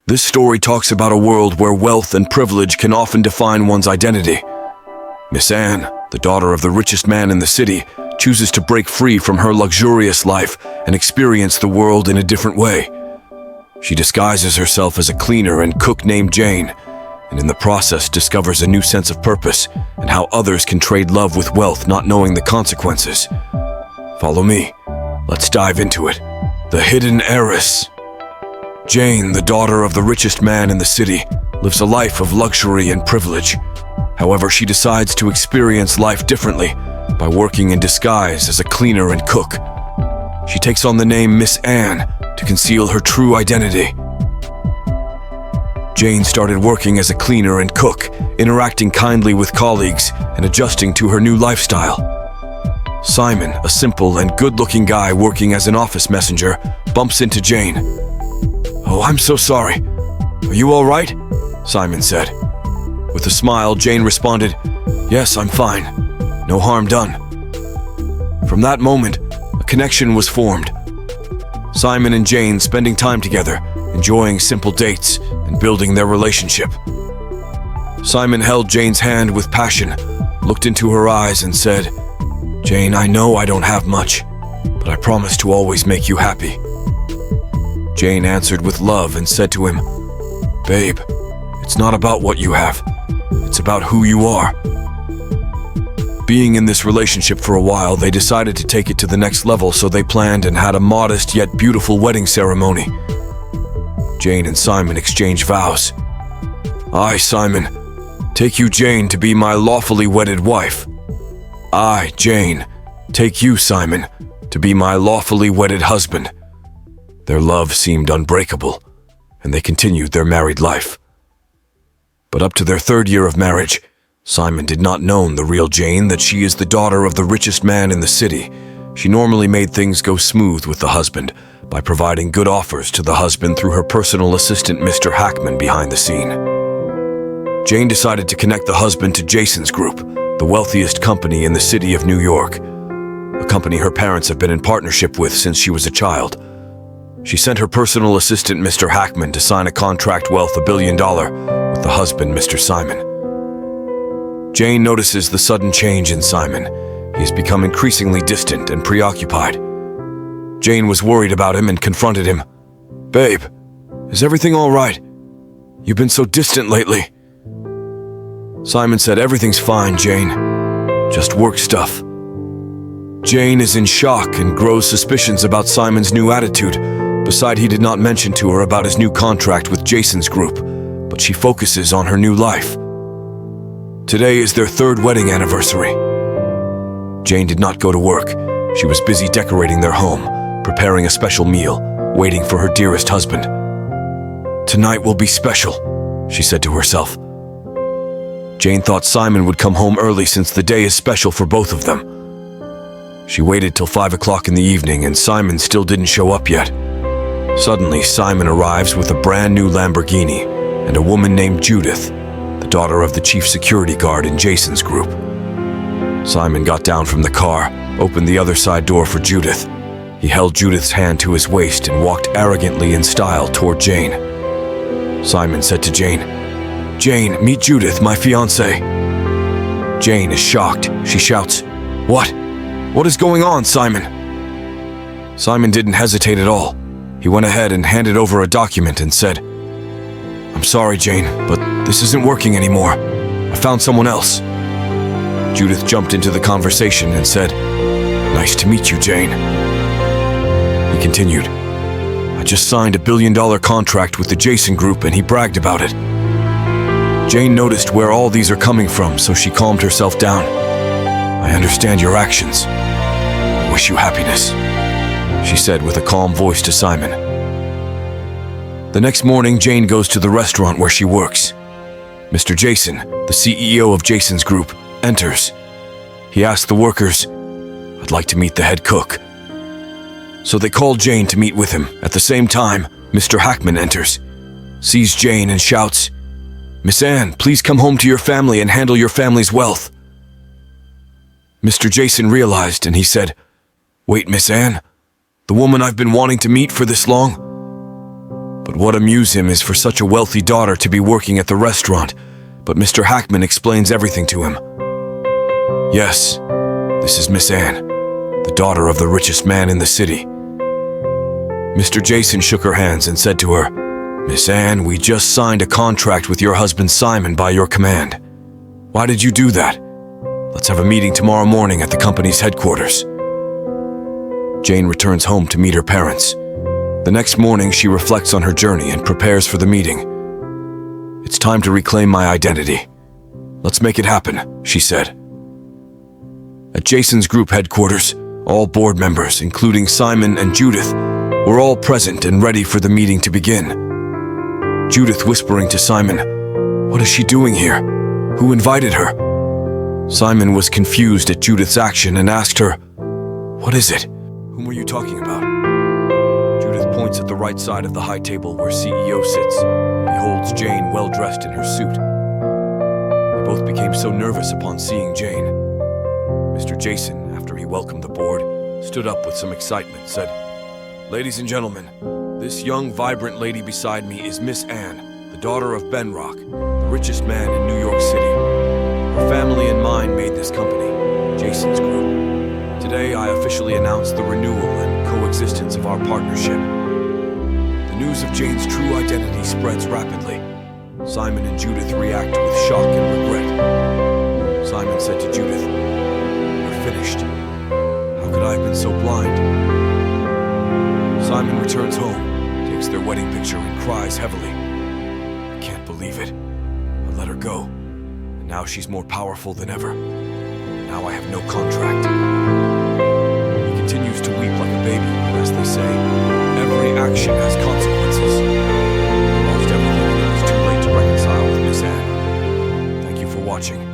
This story talks about a world where wealth and privilege can often define one's identity. Miss Anne, the daughter of the richest man in the city, chooses to break free from her luxurious life and experience the world in a different way. She disguises herself as a cleaner and cook named Jane, and in the process discovers a new sense of purpose and how others can trade love with wealth, not knowing the consequences. Follow me. Let's dive into it. The Hidden Heiress. Jane, the daughter of the richest man in the city, lives a life of luxury and privilege. However, she decides to experience life differently by working in disguise as a cleaner and cook. She takes on the name Miss Anne to conceal her true identity. Jane started working as a cleaner and cook, interacting kindly with colleagues and adjusting to her new lifestyle. Simon, a simple and good-looking guy working as an office messenger, bumps into Jane. "Oh, I'm so sorry. Are you all right?" Simon said. With a smile, Jane responded, "Yes, I'm fine. No harm done." From that moment, a connection was formed. Simon and Jane spending time together, enjoying simple dates and building their relationship. Simon held Jane's hand with passion, looked into her eyes and said, "Jane, I know I don't have much, but I promise to always make you happy." Jane answered with love and said to him, "Babe, it's not about what you have. It's about who you are." Being in this relationship for a while, they decided to take it to the next level, so they planned and had a modest yet beautiful wedding ceremony. Jane and Simon exchanged vows. "I, Simon, take you, Jane, to be my lawfully wedded wife. I, Jane, take you, Simon, to be my lawfully wedded husband." Their love seemed unbreakable, and they continued their married life. But up to their third year of marriage, Simon did not know the real Jane, that she is the daughter of the richest man in the city. She normally made things go smooth with the husband by providing good offers to the husband through her personal assistant, Mr. Hackman, behind the scene. Jane decided to connect the husband to Jason's group, the wealthiest company in the city of New York, a company her parents have been in partnership with since she was a child. She sent her personal assistant, Mr. Hackman, to sign a contract worth $1 billion with the husband, Mr. Simon. Jane notices the sudden change in Simon. He has become increasingly distant and preoccupied. Jane was worried about him and confronted him. "Babe, is everything all right? You've been so distant lately." Simon said, "Everything's fine, Jane. Just work stuff." Jane is in shock and grows suspicions about Simon's new attitude. Besides, he did not mention to her about his new contract with Jason's group, but she focuses on her new life. Today is their third wedding anniversary. Jane did not go to work. She was busy decorating their home, preparing a special meal, waiting for her dearest husband. "Tonight will be special," she said to herself. Jane thought Simon would come home early since the day is special for both of them. She waited till 5 o'clock in the evening and Simon still didn't show up yet. Suddenly, Simon arrives with a brand new Lamborghini and a woman named Judith, the daughter of the chief security guard in Jason's group. Simon got down from the car, opened the other side door for Judith. He held Judith's hand to his waist and walked arrogantly in style toward Jane. Simon said to Jane, "Jane, meet Judith, my fiancée." Jane is shocked. She shouts, "What? What is going on, Simon?" Simon didn't hesitate at all. He went ahead and handed over a document and said, "I'm sorry, Jane, but this isn't working anymore. I found someone else." Judith jumped into the conversation and said, "Nice to meet you, Jane." He continued, "I just signed a $1 billion contract with the Jason Group and he bragged about it." Jane noticed where all these are coming from, so she calmed herself down. "I understand your actions. I wish you happiness," she said with a calm voice to Simon. The next morning, Jane goes to the restaurant where she works. Mr. Jason, the CEO of Jason's group, enters. He asks the workers, "I'd like to meet the head cook." So they call Jane to meet with him. At the same time, Mr. Hackman enters, sees Jane and shouts, "Miss Anne, please come home to your family and handle your family's wealth." Mr. Jason realized and he said, "Wait, Miss Anne, the woman I've been wanting to meet for this long? But what amuses him is for such a wealthy daughter to be working at the restaurant, but Mr. Hackman explains everything to him. Yes, this is Miss Anne, the daughter of the richest man in the city. Mr. Jason shook her hands and said to her, Miss Anne, we just signed a contract with your husband Simon by your command. Why did you do that? Let's have a meeting tomorrow morning at the company's headquarters. Jane returns home to meet her parents. The next morning, she reflects on her journey and prepares for the meeting. It's time to reclaim my identity. Let's make it happen, she said. At Jason's group headquarters, all board members, including Simon and Judith, were all present and ready for the meeting to begin. Judith whispering to Simon, "What is she doing here? Who invited her?" Simon was confused at Judith's action and asked her, "What is it? Whom were you talking about?" Judith points at the right side of the high table where CEO sits and beholds Jane well-dressed in her suit. They both became so nervous upon seeing Jane. Mr. Jason, after he welcomed the board, stood up with some excitement, said, "Ladies and gentlemen, this young, vibrant lady beside me is Miss Anne, the daughter of Ben Rock, the richest man in New York City. Her family and mine made this company, Jason's Group. Today, I officially announce the renewal and coexistence of our partnership." The news of Jane's true identity spreads rapidly. Simon and Judith react with shock and regret. Simon said to Judith, "We're finished. How could I have been so blind?" Simon returns home, takes their wedding picture and cries heavily. "I can't believe it. I let her go. And now she's more powerful than ever. Now I have no contract." He continues to weep like a baby, but as they say, every action has consequences. He lost everything and it was too late to reconcile with Miss Anne. Thank you for watching.